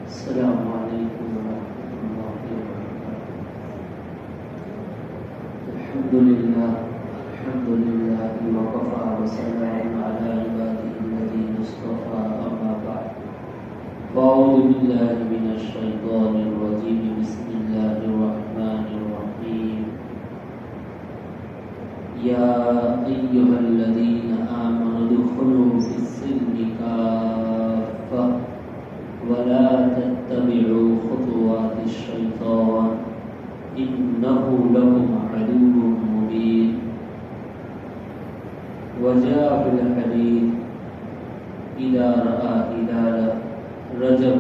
السلام علیکم ورحمۃ اللہ وبرکاتہ۔ الحمد للہ وکفی وسلام علی عبادہ الذین اصطفی، اما بعد فاعوذ باللہ من الشیطان الرجیم، بسم اللہ الرحمن الرحیم۔ یا ایھا الذین آمنوا ادخلوا فی السلم کافۃ ولا تتبعوا خطوات الشیطان انه لكم عدو مبین۔ وجاء في الحديث اذا راى هلال رجب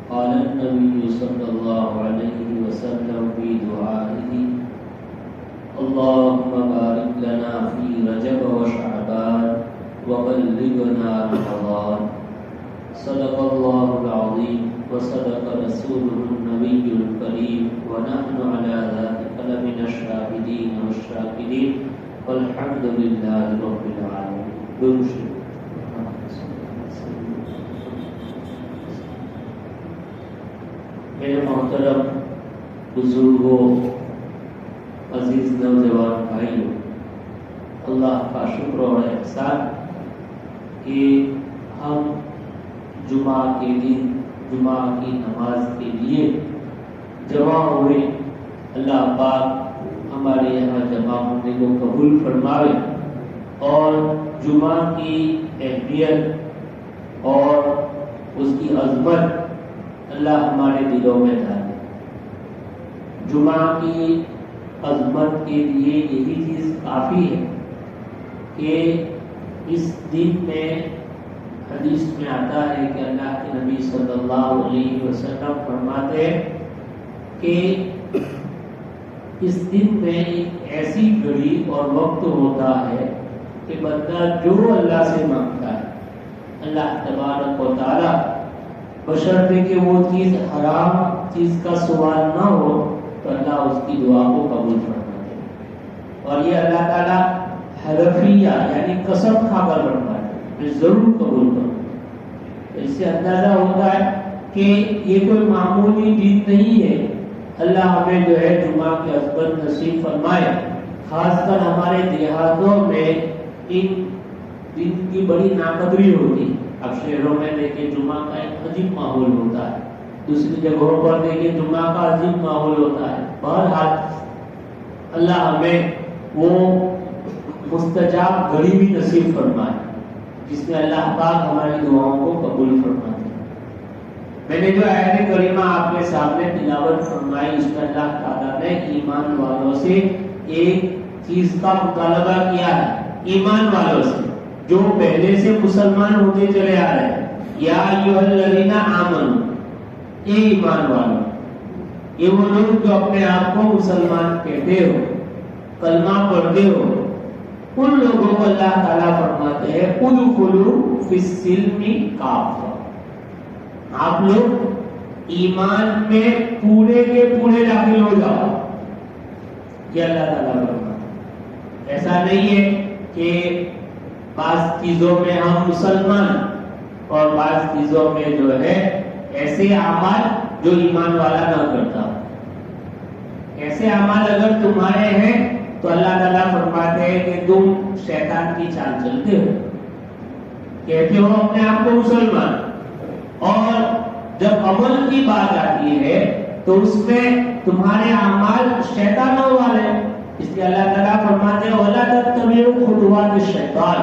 قال النبي صلى الله عليه وسلم في دعائه اللهم بارك لنا في رجب وشعبان وبلغنا رمضان۔ صدق الله العظيم وصدق رسوله النبي الكريم ونحن على ذلك لمن الشاهدين والشاكرين والحمد لله رب العالمين۔ میرے محترم بزرگوں، عزیز نوجوان بھائیوں، اللہ کا شکر اور احسان کہ ہم جمعہ کے دن جمعہ کی نماز کے لیے جمع ہوئے۔ اللہ پاک ہمارے یہاں جمع ہونے کو قبول فرمائے اور جمعہ کی اہمیت اور اس کی عظمت اللہ ہمارے دلوں میں ڈالے۔ جمعہ کی عظمت کے لیے یہی چیز کافی ہے کہ اس دن میں حدیث میں آتا ہے کہ اللہ کے نبی صلی اللہ علیہ وسلم فرماتے ہیں کہ اس دن میں ایک ایسی گھڑی اور وقت ہوتا ہے کہ بندہ جو اللہ سے مانگتا ہے اللہ تبارک و تعالی بشرطے کہ وہ چیز حرام چیز کا سوال نہ ہو تو اللہ اس کی دعا کو قبول فرماتے ہیں۔ اور یہ اللہ تعالی حلفیہ یعنی قسم کھا کر فرماتے ہیں میں ضرور قبول کروں۔ اس سے اندازہ ہوتا ہے کہ یہ کوئی معمولی دن نہیں ہے۔ اللہ ہمیں جو ہے جمعہ کی عظمت نصیب فرمائے۔ خاص کر ہمارے دیہاتوں میں ان دن کی بڑی ناقدری ہوتی ہے۔ اب شہروں میں دیکھیں جمعہ کا ایک عجیب ماحول ہوتا ہے، دوسری جگہوں پر دیکھیں جمعہ کا عجیب ماحول ہوتا ہے۔ بہرحال اللہ ہمیں وہ مستجاب گھڑی بھی نصیب فرمائے جس میں اللہ پاک ہماری دعاؤں کو قبول فرماتے ہیں۔ میں نے جو آیت کریمہ آپ کے سامنے تلاوت فرمائی اس میں اللہ تعالیٰ نے ایمان والوں سے ایک چیز کا مطالبہ کیا ہے، ایمان والوں سے جو پہلے سے مسلمان ہوتے چلے آ رہے ہیں۔ یا ایھا الذین آمنوا، اے ایمان والوں، یہ وہ لوگ جو اپنے آپ کو مسلمان کہتے ہو، کلمہ پڑھتے ہو، ان لوگوں کو اللہ تعالیٰ فرماتے ہیں ادخلوا فی السلم کافۃ، آپ لوگ ایمان میں پورے کے پورے داخل ہو جاؤ۔ یہ اللہ تعالیٰ فرماتے ہیں۔ ایسا نہیں ہے کہ بعض چیزوں میں ہم مسلمان اور بعض چیزوں میں جو ہے ایسے اعمال جو ایمان والا نہ کرتا۔ ایسے اعمال اگر تمہارے ہیں تو اللہ تعالیٰ فرماتے ہیں کہ تم شیطان کی چال چلتے ہو، کہتے ہو اپنے آپ کو مسلمان، اور جب عمل کی بات آتی ہے تو اس میں تمہارے اعمال شیطانوں والے، اس لیے اللہ تعالیٰ فرماتے ہیں وَلَا تَتَّبِعُوا خُطُوَاتِ الشَّيْطَانِ،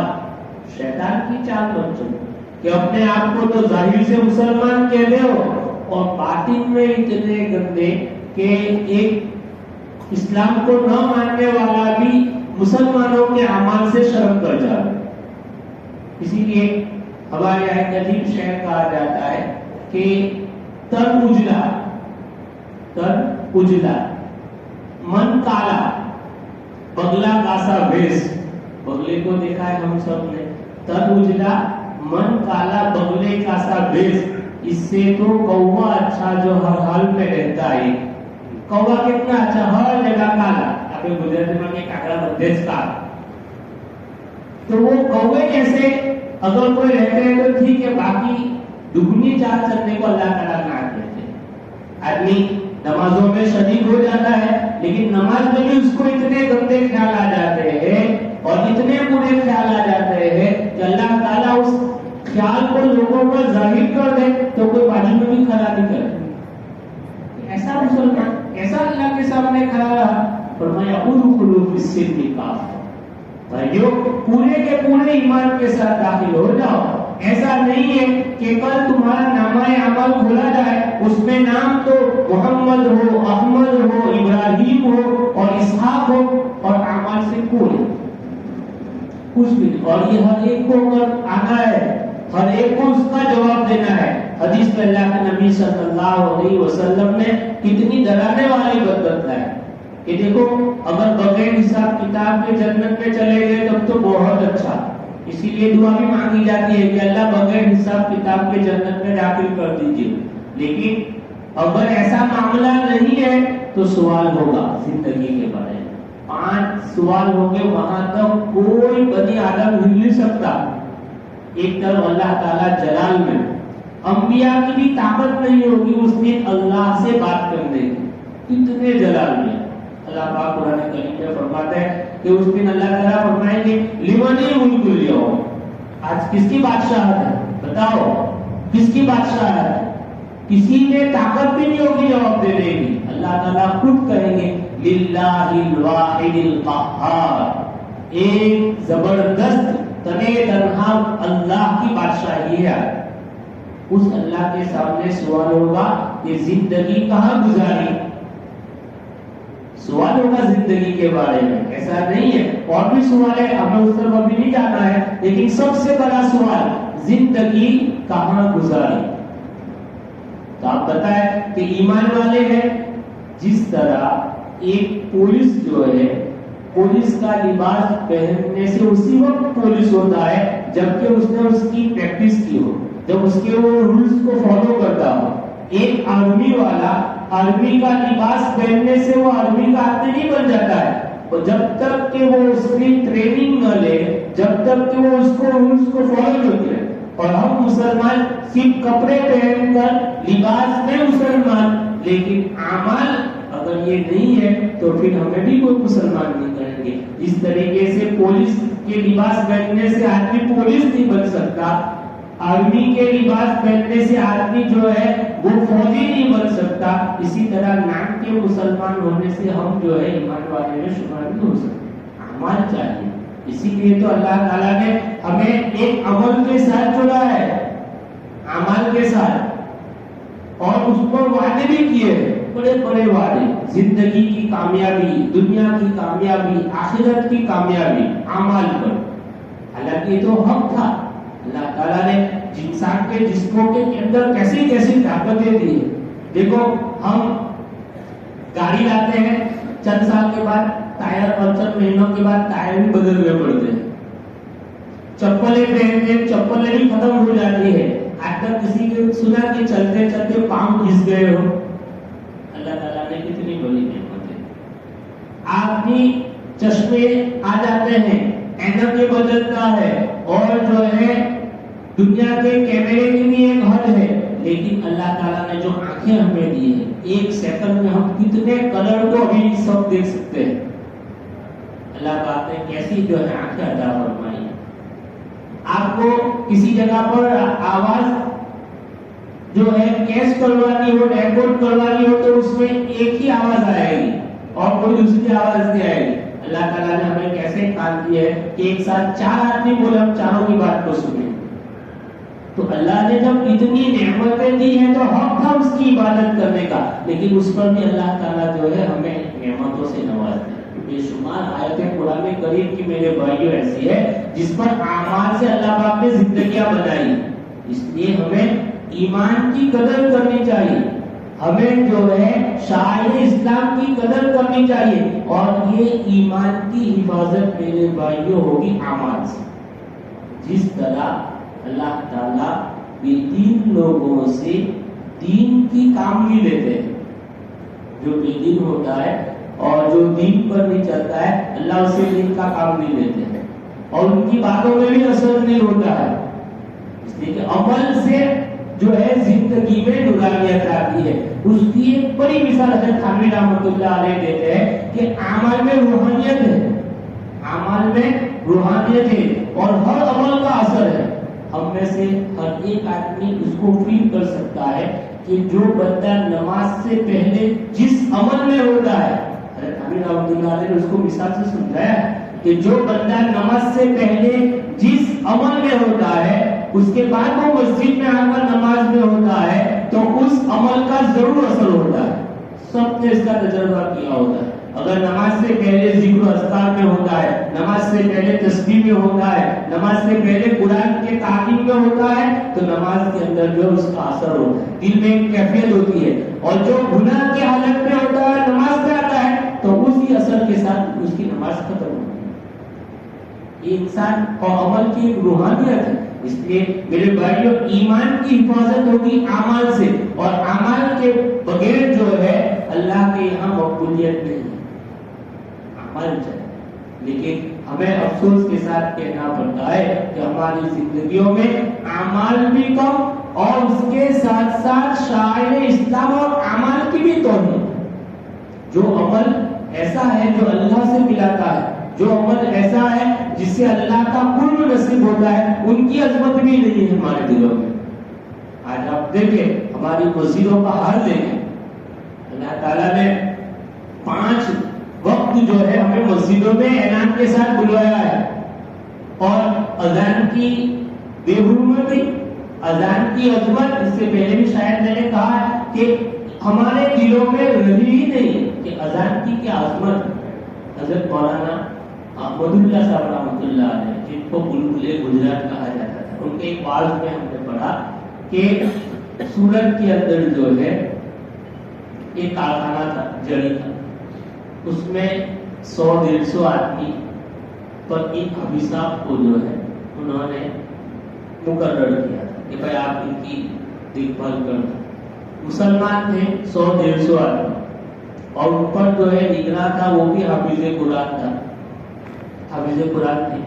شیطان کی چال مت چلو کہ اپنے آپ کو تو ظاہر سے مسلمان کہتے ہو اور باطن میں اتنے گندے کہ ایک اسلام کو نہ ماننے والا بھی مسلمانوں کے اعمال سے شرم کر جائے۔ اسی لیے ہمارے یہاں ایک عجیب شعر کہا جاتا ہے کہ تن اجلا من کالا بگلا کاسا بھیس، بگلے کو دیکھا ہے ہم سب نے، تن اجلا من کالا بگلے کاسا بھیس، اس سے تو کوا اچھا جو ہر حال میں رہتا ہے۔ کوا کتنا اچھا، ہر جگہ کالا، اپنے گجراتی میں کہ کاکڑا بدیش کا، تو وہ کوے جیسے اگر کوئی رہتے ہیں تو ٹھیک ہے، باقی دگنی چال چلنے کو اللہ تعالیٰ نہ آدمی نمازوں میں شریک ہو جاتا ہے لیکن نماز میں بھی اس کو اتنے گندے خیال آ جاتے ہیں اور اتنے برے خیال آ جاتے ہیں کہ اللہ تعالیٰ اس خیال کو لوگوں پر ظاہر کر دے تو کوئی باجی میں بھی کھڑا نہیں کرے. ایسا مسلمان ایسا اللہ کے سامنے کھڑا رہا. فرمایا ادخلوا فی السلم کافہ، بھائیو پورے کے پورے ایمان کے ساتھ داخل ہو جاؤ. ایسا نہیں ہے کہ کل تمہارا نامہ عمل کھولا جائے اس میں نام تو محمد ہو، احمد ہو، ابراہیم ہو اور اسحاق ہو اور اعمال سے کوئی کچھ بھی نہیں. اور یہ ہر ایک کو اگر آنا ہے، ہر ایک کو اس کا جواب دینا ہے. حدیث میں اللہ کے نبی صلی اللہ علیہ وسلم نے کتنی ڈرانے والی بات بتائی کہ دیکھو اگر بغیر حساب کتاب کے جنت میں چلے گئے تب تو بہت اچھا. اسی لیے دعا بھی مانگی جاتی ہے کہ اللہ بغیر حساب کتاب کے جنت میں داخل کر دیجیے. لیکن اگر ایسا معاملہ نہیں ہے تو سوال ہوگا زندگی کے بارے میں. 5 سوال ہوں گے، وہاں تک کوئی بنی آدم ہل نہیں سکتا. ایک طرف اللہ تعالیٰ جلال میں، انبیاء کی بھی طاقت نہیں ہوگی اس دن اللہ سے بات کرنے کی، اتنے جلال میں. اللہ پاک قرآن کریم میں فرماتا ہے کہ اس دن اللہ تعالیٰ فرمائیں گے لمن الملک اليوم، آج کس کی بادشاہت ہے؟ بتاؤ کس کی بادشاہت ہے؟ کسی میں طاقت بھی نہیں ہوگی جواب دینے کی. اللہ تعالیٰ خود کہیں گے للہ الواحد القہار، ایک زبردست تنے تنہا اللہ کی بادشاہی ہے. اس اللہ کے سامنے سوال ہوگا کہ زندگی کہاں گزاری. سوال ہوگا زندگی کے بارے میں. ایسا نہیں ہے، اور بھی سوال ہے، ہمیں اس طرف ابھی نہیں جانا ہے، لیکن سب سے بڑا سوال زندگی کہاں گزاری. تو آپ بتائیں کہ ایمان والے ہیں، جس طرح ایک پولیس جو ہے پولیس کا لباس پہننے سے اسی وقت پولیس ہوتا ہے جبکہ اس نے اس کی پریکٹس کی ہو، جب اس کے وہ رولز کو فالو کرتا ہو. ایک آرمی والا آرمی کا لباس پہننے سے وہ آرمی کا آدمی نہیں بن جاتا ہے. اور جب تک کہ وہ اس کی ٹریننگ نہ لے، جب تک کہ وہ اس کو رولز کو فالو نہ کرے. اور ہم مسلمان صرف کپڑے پہن کر لباس میں مسلمان، لیکن اعمال اگر یہ نہیں ہے تو پھر ہمیں بھی کوئی مسلمان نہیں کریں گے. اس طریقے سے پولیس کے لباس پہننے سے آدمی پولیس نہیں بن سکتا، آرمی کے لباس پہننے سے آدمی جو ہے وہ فوجی نہیں بن سکتا. اسی طرح نام کے مسلمان ہونے سے ہم جو ہے ایمان والے میں شمار نہیں ہو سکتے. اعمال چاہیے. اسی لیے تو اللہ تعالیٰ نے ہمیں ایک عمل کے ساتھ جوڑا ہے، اعمال کے ساتھ، اور اس پر وعدے بھی کیے بڑے بڑے وعدے. زندگی کی کامیابی، دنیا کی کامیابی، آخرت کی کامیابی اعمال پر. حالانکہ یہ تو حق تھا. اللہ تعالیٰ نے انسان کے جسموں کے اندر کیسی کیسی طاقتیں دی. دیکھو ہم گاڑی لاتے ہیں، چند سال کے بعد ٹائر اور چند مہینوں کے بعد ٹائر بھی بدلنے پڑتے ہیں. چپلیں پہنتے ہیں، چپلیں بھی ختم ہو جاتی ہے. آج تک کسی نے سنا کہ چلتے چلتے پاؤں گھس گئے ہو؟ اللہ تعالیٰ نے کتنی بڑی نعمت ہے. آدمی چشمے آ جاتے ہیں، اینک یہ بدلتا ہے، اور جو ہے دنیا کے کیمرے کی بھی ایک حد ہے. لیکن اللہ تعالیٰ نے جو آنکھیں ہمیں دی ہے، ایک سیکنڈ میں ہم کتنے کلر کو ابھی سب دیکھ سکتے ہیں. اللہ پاک نے کیسی جو ہے آنکھیں عطا فرمائی. آپ کو کسی جگہ پر آواز جو ہے کیش کروانی ہو، ریکارڈ کروانی ہو، تو اس میں ایک ہی آواز آئے گی اور کوئی دوسری آواز نہیں آئے گی. اللہ تعالیٰ نے ہمیں کیسے کام کیا ہے کہ ایک ساتھ 4 آدمی بولے ہم چاروں کی بات کو سنیں. تو اللہ نے جب اتنی نعمتیں دی ہیں تو حق تھا اس کی عبادت کرنے کا، لیکن اس پر بھی اللہ تعالیٰ جو ہے ہمیں نعمتوں سے نوازتے ہیں. بے شمار آیتیں قرآن کریم کی میرے بھائیوں ایسی ہے جس پر اعمال سے اللہ پاک نے زندگیاں بنائی. اس لیے ہمیں ایمان کی قدر کرنی چاہیے، ہمیں جو ہے شاعر اسلام کی قدر کرنی چاہیے. اور یہ ایمان کی حفاظت میرے بھائیوں ہوگی اعمال سے. جس طرح اللہ تعالیٰ بے دین لوگوں سے دین کی کام نہیں لیتے ہیں. جو بے دین ہوتا ہے اور جو دین پر نہیں چلتا ہے، اللہ اسے دین کا کام نہیں لیتے ہیں اور ان کی باتوں میں بھی اثر نہیں ہوتا ہے. اس لیے کہ عمل سے جو ہے زندگی میں نورانیت آتی ہے. اس کی ایک بڑی مثال حضرت تھانوی رحمۃ اللہ علیہ دیتے ہیں کہ اعمال میں روحانیت ہے، اعمال میں روحانیت ہے اور ہر عمل کا اثر ہے. ہم میں سے ہر ایک آدمی اس کو فیل کر سکتا ہے کہ جو بندہ نماز سے پہلے جس عمل میں ہوتا ہے، حضرت تھانوی رحمۃ اللہ علیہ نے اس کو مثال سے سمجھایا کہ جو بندہ نماز سے پہلے جس عمل میں ہوتا ہے اس کے بعد وہ مسجد میں آ کر نماز میں ہوتا ہے تو اس عمل کا ضرور اثر ہوتا ہے. سب نے اس کا تجربہ کیا ہوتا ہے. اگر نماز سے پہلے ذکر و اذکار میں ہوتا ہے، نماز سے پہلے تسبیح میں ہوتا ہے، نماز سے پہلے قرآن کے تعلیم میں ہوتا ہے تو نماز کے اندر جو اس کا اثر ہوتا ہے، دل میں ایک کیفیت ہوتی ہے. اور جو گناہ کے حالت میں ہوتا ہے نماز میں آتا ہے تو اسی اثر کے ساتھ اس کی نماز ختم ہوتی ہے. یہ انسان اور عمل کی ایک روحانیت ہے. اس لیے میرے بھائیوں، ایمان کی حفاظت ہوگی اعمال سے، اور اعمال کے بغیر جو ہے اللہ کے یہاں مقبولیت نہیں ہے. اعمال چاہیے، لیکن ہمیں افسوس کے ساتھ کہنا پڑتا ہے کہ ہماری زندگیوں میں اعمال بھی کم اور اس کے ساتھ ساتھ شاعر اسلام اور اعمال کی بھی توہین. جو عمل ایسا ہے جو اللہ سے ملاتا ہے، جو عمل ایسا ہے جس سے اللہ کا قرب نصیب ہوتا ہے، ان کی عظمت بھی نہیں ہے ہمارے دلوں میں. آج آپ دیکھیں ہماری مسجدوں کا حال دیکھیں. اللہ تعالیٰ نے 5 وقت جو ہے ہمیں مسجدوں میں اعلان کے ساتھ بلوایا ہے، اور اذان کی بے حرمتی، اذان کی عظمت، اس سے پہلے بھی شاید میں نے کہا ہے کہ ہمارے دلوں میں رہی ہی نہیں کہ اذان کی کیا عظمت. حضرت مولانا احمد اللہ صاحب رحمۃ اللہ علیہ، جن کو بلبلے گجرات کہا جاتا تھا، ان کے ایک واعظ میں ہم نے پڑھا کہ سورت کے اندر جو ہے ایک کارخانہ تھا جڑی کا، اس میں 100-150 آدمی پر ایک حبیب صاحب کو جو ہے انہوں نے مقرر کیا تھا کہ بھائی آپ ان کی دیکھ بھال کرنا. مسلمان تھے 100-150 آدمی، اور ان پر جو ہے نگراں تھا وہ بھی حافظ قرآن تھا، حافظ قرآن تھے.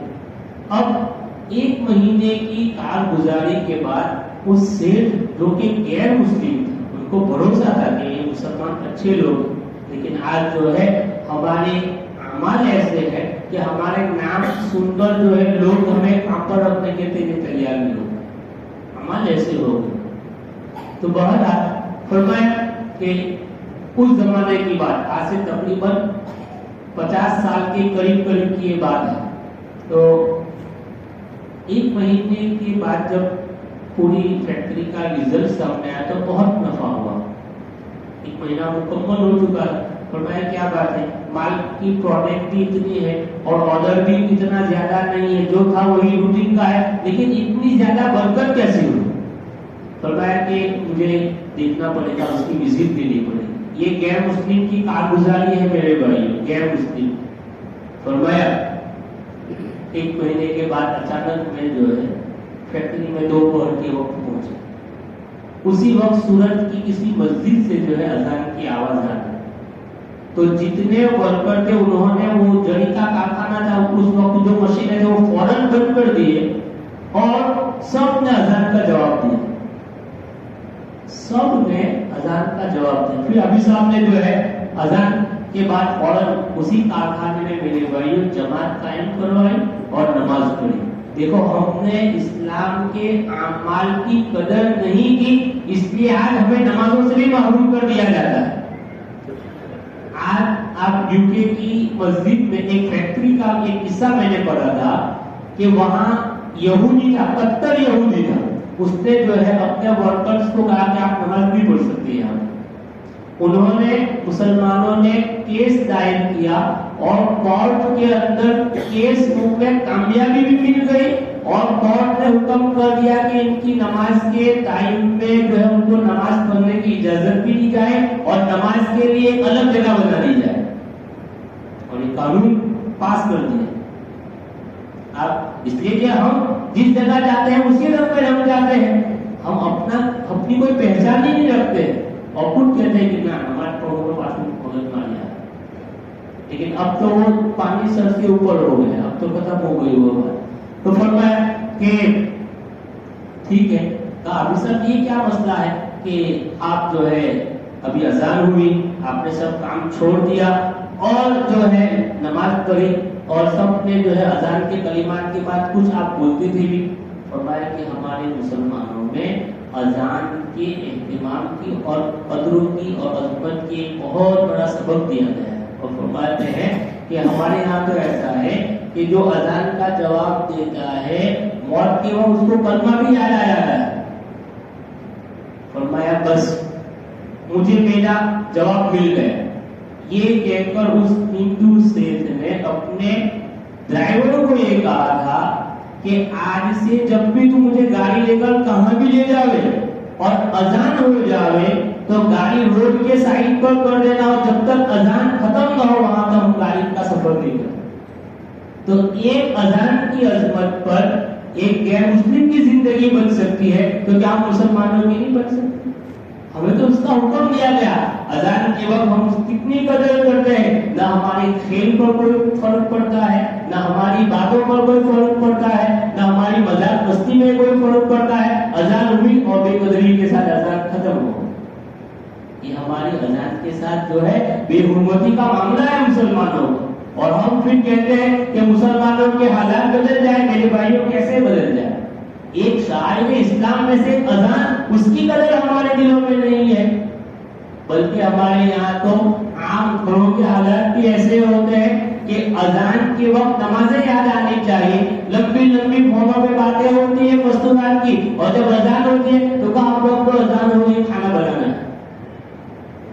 اب 1 مہینے کی کارگزاری کے بعد اس سیٹھ جو کہ غیر مسلم تھے، ان کو بھروسہ تھا کہ یہ مسلمان اچھے لوگ ہیں، لیکن آج جو ہے ہمارے اعمال ایسے ہیں کہ ہمارے نام سن کر جو ہے لوگ ہمیں کانپر رکھنے کے لیے تیار نہیں ہوتے. اعمال ایسے ہو گئے. تو بہرحال فرمایا کہ اس زمانے کی بات، آج سے تقریباً 50 سال کے قریب کی یہ بات ہے. تو 1 مہینے کے بعد جب پوری فیکٹری کا ریزلٹ سامنے آیا تو بہت نفع ہوا. 1 مہینہ مکمل ہو چکا ہے. فرمایا کیا بات ہے، مال کی پروڈکٹ بھی اتنی ہے اور آرڈر بھی اتنا زیادہ نہیں ہے، جو تھا وہی روٹین کا ہے، لیکن اتنی زیادہ برکت کیسے ہوئی. فرمایا کہ مجھے دیکھنا پڑے گا، اس کی وزٹ دینی پڑے گی. یہ غیر مسلم کی کارگزاری ہے میرے بھائیوں، غیر مسلم. فرمایا 1 مہینے کے بعد اچانک میں جو ہے فیکٹری میں دوپہر کے وقت پہنچا. اسی وقت سورت کی کسی مسجد سے جو ہے اذان کی آواز آ گئی. تو جتنے ورکر تھے انہوں نے وہ جڑی کا کارخانہ تھا اس وقت جو مشینیں تھے وہ فوراً بند کر دیے اور سب نے اذان کا جواب دیا. سب نے اذان کا جواب دیا. پھر ابھی صاحب نے جو ہے اذان کے بعد فوراً اسی کارخانے میں میرے بھائیوں جماعت قائم کروائی اور نماز پڑھی. دیکھو ہم نے اسلام کے اعمال کی قدر نہیں کی، اس لیے آج ہمیں نمازوں سے بھی محروم کر دیا جاتا ہے. آج آپ یو کے کی مسجد میں ایک فیکٹری کا ایک قصہ میں نے پڑھا تھا کہ وہاں یہودی تھا، کٹر یہودی تھا. اس نے جو ہے اپنے ورکرز کو کہا کہ آپ نماز بھی پڑھ سکتے ہیں. انہوں نے مسلمانوں نے کیس دائر کیا اور کورٹ کے اندر کیس میں کامیابی بھی مل گئی اور کورٹ نے حکم کر دیا کہ ان کی نماز کے ٹائم میں جو ہے ان کو نماز پڑھنے کی اجازت بھی دی جائے اور نماز کے لیے ایک الگ جگہ بنا دی جائے، اور یہ قانون پاس کر دیا. آپ اس لیے کہ ہم جس جگہ جاتے ہیں اسی جگہ پہ ہم جاتے ہیں، ہم اپنی کوئی پہچان ہی نہیں رکھتے اور خود کہتے ہیں کہ میں نماز پڑھوں گا بات مغل مار جائے. لیکن اب تو وہ پانی سر سے اوپر ہو گیا، اب تو ختم ہو گئی وہ بات. تو فرمایا کہ ٹھیک ہے ابھی سر یہ کیا مسئلہ ہے کہ آپ جو ہے ابھی اذان ہوئی، آپ نے سب کام چھوڑ دیا اور جو ہے نماز پڑھی اور سب نے جو ہے اذان کے کلمات کے بعد کچھ آپ بولتے تھے بھی. فرمایا کہ ہمارے مسلمانوں میں اذان کے اہتمام کی اور قدروں کی اور عظمت کی ایک بہت بڑا سبق دیا گیا ہے. اور فرماتے ہیں کہ ہمارے یہاں تو ایسا ہے کہ جو اذان کا جواب دیتا ہے موت کے وقت اس کو کلمہ بھی یاد آ جاتا ہے. فرمایا بس مجھے میرا جواب مل گیا. یہ کہہ کر اس ہندو شیخ نے اپنے ڈرائیور کو یہ کہا تھا کہ آج سے جب بھی تم مجھے گاڑی لے کر کہاں بھی لے جاوے اور اذان ہو جاوے تو گاڑی روڈ کے سائڈ پر کر دینا اور جب تک اذان ختم نہ ہو وہاں تک ہم گاڑی کا سفر نہیں کریں. تو ایک اذان کی عظمت پر ایک غیر مسلم کی زندگی بن سکتی ہے تو کیا مسلمانوں کی نہیں بن سکتی؟ ہمیں تو اس کا حکم دیا گیا. اذان کے وقت ہم کتنی قدر کرتے ہیں. نہ ہمارے کھیل پر کوئی فرق پڑتا ہے، نہ ہماری باتوں پر کوئی فرق پڑتا ہے، نہ ہماری مذاق مستی میں کوئی فرق پڑتا ہے. اذان ہوئی اور بے قدری کے ساتھ اذان ختم ہو. یہ ہماری اذان کے ساتھ جو ہے بے حرمتی کا معاملہ ہے مسلمانوں کا. اور ہم پھر کہتے ہیں کہ مسلمانوں کے حالات بدل جائے. میرے بھائیوں کیسے بدل جائے؟ ایک شاعر اسلام میں سے اذان اس کی قدر ہمارے دلوں میں نہیں ہے، بلکہ ہمارے یہاں تو عام گھروں کے حالات بھی ایسے ہوتے ہیں کہ اذان کے وقت نمازیں یاد آنی چاہیے. لمبی لمبی فونوں پہ باتیں ہوتی ہیں مستورات کی اور جب اذان ہوتی ہے تو کہا آپ لوگ کو اذان ہو گئی، کھانا بنانا ہے،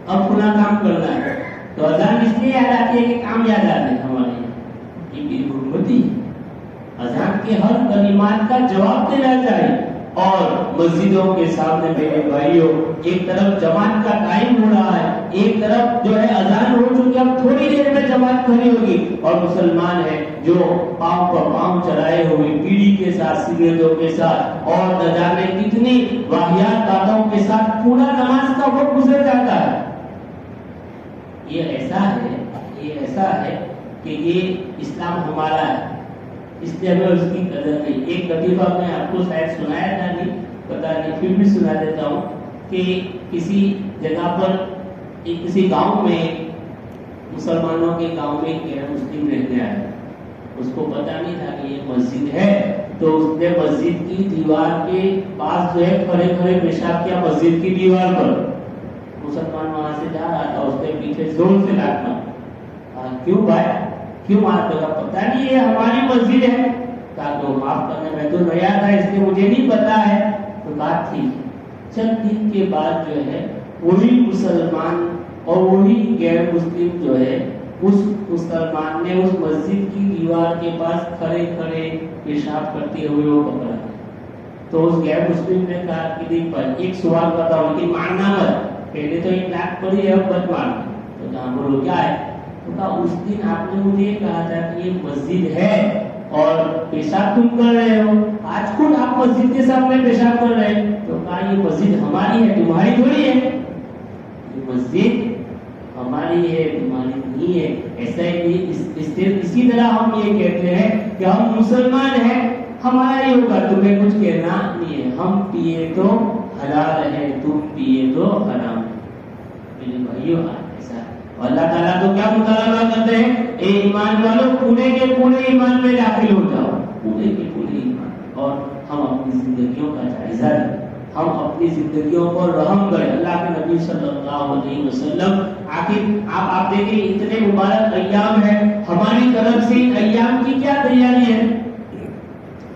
اب کھلا کام کرنا ہے. تو اذان اس لیے یاد آتی ہے کہ کام یاد آتے ہیں ہمارے یہاں. یہ بے حرمتی. اذان کے ہر کلمات کا جواب دینا چاہیے. اور مسجدوں کے سامنے میرے بھائیوں ایک طرف جماعت کا ٹائم ہو رہا ہے، ایک طرف جو ہے اذان ہو چکی، اب تھوڑی دیر میں جماعت کھڑی ہوگی اور مسلمان ہیں جو پاؤں پر پاؤں چڑھائے ہوئے بیڑی کے ساتھ سگریٹوں کے ساتھ اور نہ جانے کتنی واہیات باتوں کے ساتھ پورا نماز کا وقت گزر جاتا ہے. یہ ایسا ہے کہ یہ اسلام ہمارا ہے، اس لیے ہمیں اس کی قدر نہیں. ایک لطیفہ میں آپ کو شاید سنایا تھا، نہیں پتا نہیں، پھر بھی سنا دیتا ہوں کہ کسی جگہ پر کسی گاؤں میں مسلمانوں کے گاؤں میں ایک مسلم رہنے آیا. اس کو پتا نہیں تھا کہ یہ مسجد ہے، تو اس نے مسجد کی دیوار کے پاس جو ہے کھڑے کھڑے پیشاب کیا مسجد کی دیوار پر. مسلمان وہاں سے جا رہا تھا، اس نے پیچھے زور سے ڈانٹا. کیوں بھائی کیوں مارتے ہو؟ پتا نہیں یہ ہماری مسجد ہے. کہا تو معاف کرنا، میں تو نیا تھا اس لیے مجھے نہیں پتا ہے. تو بات ٹھیک. چند دن کے بعد جو ہے وہی مسلمان اور وہی غیر مسلم جو ہے اس مسلمان نے اس مسجد کی دیوار کے پاس کھڑے کھڑے پیشاب کرتے ہوئے وہ پکڑا. تو اس غیر مسلم نے کہا کہ دیکھ پر ایک سوال بتاؤ لیکن ماننا مت، پہلے تو ایک لاکھ پڑی ہے اب مت ماننا. تو کہا بولو کیا ہے؟ تو کہا اس دن آپ نے مجھے کہا تھا کہ یہ مسجد ہے اور پیشاب تم کر رہے ہو، آج خود آپ مسجد کے سامنے پیشاب کر رہے ہیں. تو کہا یہ مسجد ہماری ہے، تمہاری تھوڑی ہے. یہ مسجد ہماری ہے، تمہاری نہیں ہے. ایسا ہی اسی طرح ہم یہ کہتے ہیں کہ ہم مسلمان ہیں، ہمارا ہی ہوگا، تمہیں کچھ کہنا نہیں ہے. ہم پیے تو حلال ہے، تم پیے تو حرام. میرے بھائیو ایسا ہے. اللہ تعالیٰ تو کیا مطالبہ کرتے ہیں؟ اے ایمان والو پورے کے پورے ایمان میں داخل ہو جاؤ، پورے کے پورے ایمان. اور ہم اپنی زندگیوں کا جائزہ لیں، ہم اپنی زندگیوں پر رحم کریں. اللہ کے نبی صلی اللہ علیہ وسلم آخر آپ دیکھیں اتنے مبارک ایام ہیں، ہماری طرف سے ایام کی کیا تیاری ہے.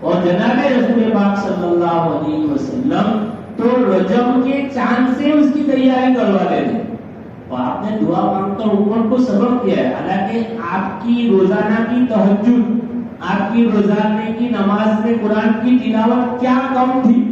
اور جناب رسول پاک صلی اللہ علیہ وسلم تو رجب کے چاند سے اس کی تیاری کروا لیتے. اور آپ نے دعا مانگ کر اوپر کو سبق دیا ہے. حالانکہ آپ کی روزانہ کی تہجد، آپ کی روزانے کی نماز میں قرآن کی تلاوت کیا کم تھی،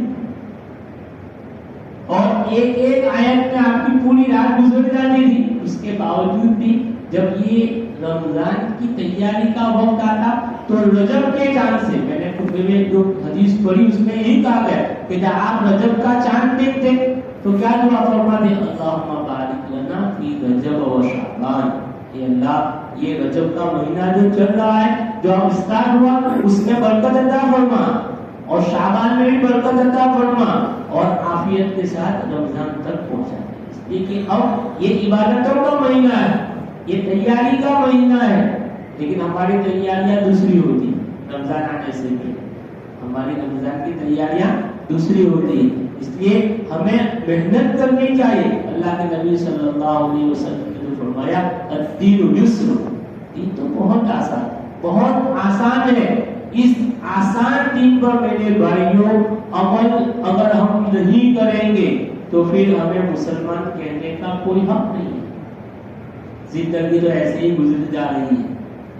اور ایک ایک آیت میں آپ کی پوری رات گزر جاتی تھی. اس کے باوجود بھی جب یہ رمضان کی تیاری کا وقت آتا تو رجب کے چاند سے، میں نے خطبے میں جو حدیث پڑھی اس میں یہی کہا گیا کہ جب آپ رجب کا چاند دیکھتے تو کیا دعا فرماتے؟ اللہم بارک لنا فی رجب و شعبان. اے اللہ یہ رجب کا مہینہ جو چل رہا ہے، جو اب اسٹارٹ ہوا، اس میں برکت عطا فرما، اور شعبان میں بھی برکت عطا فرما، اور عافیت کے ساتھ رمضان تک پہنچا دے. لیکن اب یہ عبادتوں کا مہینہ ہے، یہ تیاری کا مہینہ ہے، لیکن ہماری تیاریاں دوسری ہوتی ہیں۔ رمضان آنے سے پہلے ہماری رمضان کی تیاریاں دوسری ہوتی ہیں، اس لیے ہمیں محنت کرنی چاہیے۔ اللہ کے نبی صلی اللہ علیہ وسلم نے جو فرمایا الدین یسر، دین تو بہت آسان ہے۔ اس آسان دین پر میرے بھائیوں عمل اگر ہم نہیں کریں گے تو پھر ہمیں مسلمان کہنے کا کوئی حق نہیں ہے۔ زندگی تو ایسے ہی گزر جا رہی ہے۔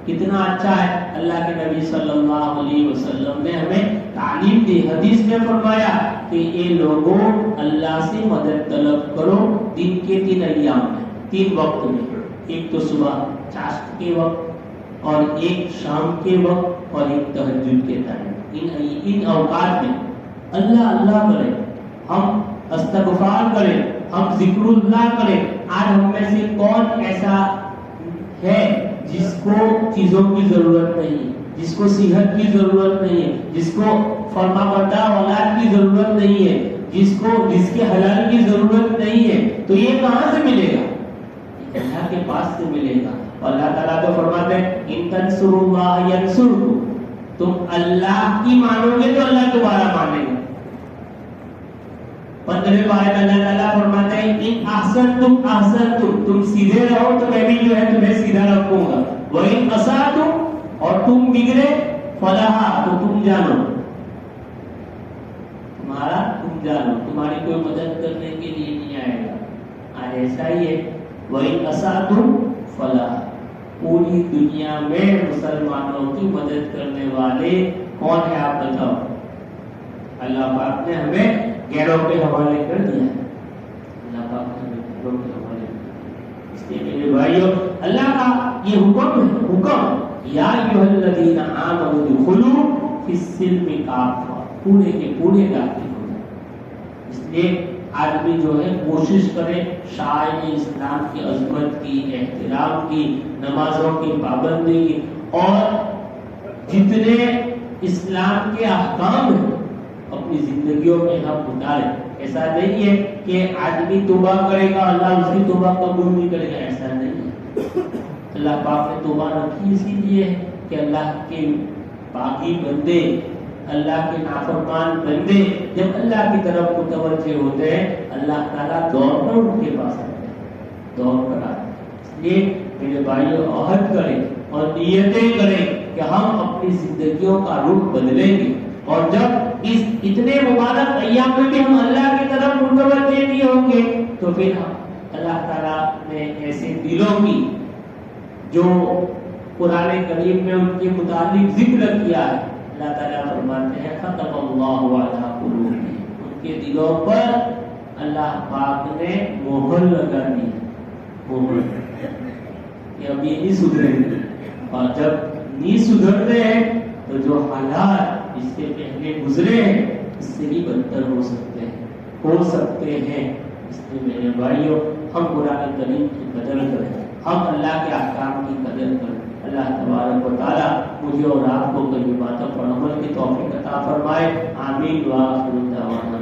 کتنا اچھا ہے، اللہ کے نبی صلی اللہ علیہ وسلم نے ہمیں تعلیم دی، حدیث میں فرمایا کہ اے لوگوں اللہ سے مدد طلب کرو دن کے 3 ایام میں، 3 وقت میں، ایک تو صبح چاشت کے وقت، اور ایک شام کے وقت، اور ایک تہجد کے ٹائم۔ ان اوقات میں اللہ کریں، ہم استغفار کریں، ہم ذکر اللہ کریں۔ آج ہم میں سے کون ایسا ہے جس کو چیزوں کی ضرورت نہیں ہے، جس کو صحت کی ضرورت نہیں ہے، جس کو فرما بردار اولاد کی ضرورت نہیں ہے، جس کو رزق حلال کی ضرورت نہیں ہے؟ تو یہ کہاں سے ملے گا؟ اللہ کے پاس سے ملے گا۔ اللہ تعالیٰ تو فرماتے ہیں ان تنصروا اللہ ینصرکم، تم اللہ کی مانو گے تو اللہ تمہارا مانے گا۔ 15ویں آیت اللہ تعالیٰ فرماتے ہیں ان احسنتم احسنتم، تم سیدھے رہو تو میں بھی جو ہے تمہیں سیدھا رکھوں گا، وَإِنْ أَسَأْتُمْ، اور تم بگڑے فَلَهَا، تو تم جانو، تم جانو، تمہاری کوئی مدد کرنے کے لیے نہیں آئے گا۔ آج ایسا ہی ہے، وَإِنْ أَسَأْتُمْ فَلَهَا، پوری دنیا میں مسلمانوں کی مدد کرنے والے کون ہے آپ بتاؤ؟ اللہ پاک نے ہمیں غیروں کے حوالے کر دیا ہے، اللہ پاک نے ہمیں غیروں کے حوالے کر دیا۔ اس لیے میرے بھائیوں، اللہ کا یہ حکم یا ایھا الذین آمنوا ادخلوا فی السلم کافہ، پورے کے پورے داخل ہو جائیں۔ اس لیے آدمی جو ہے کوشش کرے شاعر اسلام کی عظمت کی، احترام کی، نمازوں کی پابندی کی، اور جتنے اسلام کے احکام ہیں اپنی زندگیوں میں ہم اتارے۔ ایسا نہیں ہے کہ آدمی توبہ کرے گا اللہ اس کی توبہ قبول نہیں کرے گا، ایسا نہیں ہے۔ اللہ پاک نے توبہ رکھی اسی لیے کہ اللہ کے باقی بندے، اللہ کے نافرمان بندے جب اللہ کی طرف متوجہ ہوتے ہیں اللہ تعالیٰ دوڑ کر ان کے پاس آتے ہیں، دوڑ کر آتے ہیں۔ اس لیے میرے بھائیوں عہد کریں اور نیتیں کریں کہ ہم اپنی زندگیوں کا رخ بدلیں گے، اور جب اس اتنے مبارک ایام میں بھی ہم اللہ کی طرف متوجہ نہیں ہوں گے تو پھر اللہ تعالیٰ نے ایسے دلوں کی جو قرآن کریم میں ان کے متعلق ذکر کیا ہے، اللہ تعالیٰ فرماتے ہیں ختم اللہ علی قلوبہم، ان کے دلوں پر اللہ پاک نے مہر لگا دی، مہر کہ اب یہ نہیں سدھریں گے، اور جب نہیں سدھرتے ہیں تو جو حالات اس سے پہلے گزرے ہیں اس سے بھی بدتر ہو سکتے ہیں۔ اس لیے میرے بھائیوں ہم قرآن کریم کی قدر کریں، ہم اللہ کے احکام کی قدر کریں۔ اللہ تبارک و تعالیٰ مجھے اور آپ کو کلمات پر عمل کی توفیق عطا فرمائے، آمین۔ وآخر دعوانا